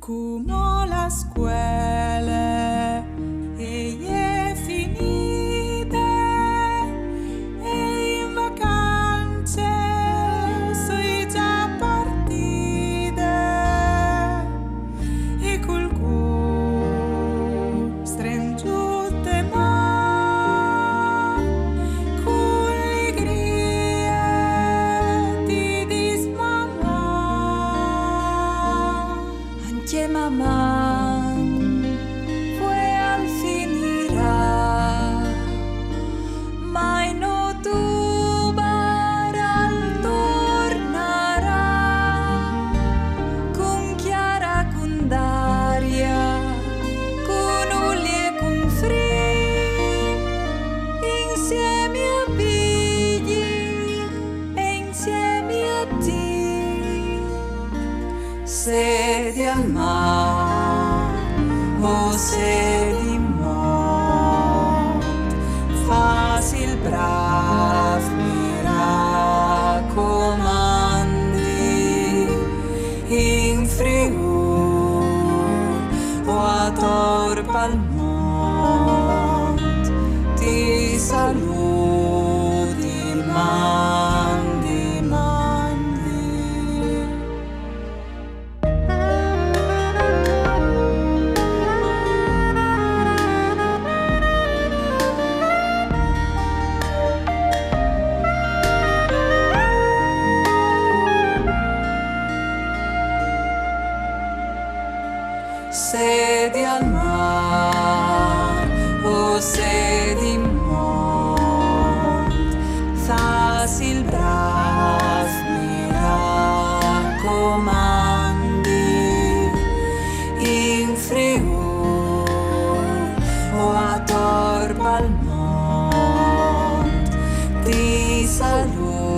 Como la scuola e è finita e in vacanze sono già partite e col cuore stringute mani con allegria ti dis mamma anche mamma poi al finirà mai no tu baral tornarà con chiara con d'aria con uli e con fri insieme a figli e insieme a te sedi al mare o sedi morto fasi il brav mi raccomandi in Friuli o a Torpa al mondo ti saluti mandi mandi. Sedi al mare o sedi morto fasi il brav mi raccomandi in Friuli o a Torpa al mondo ti saluti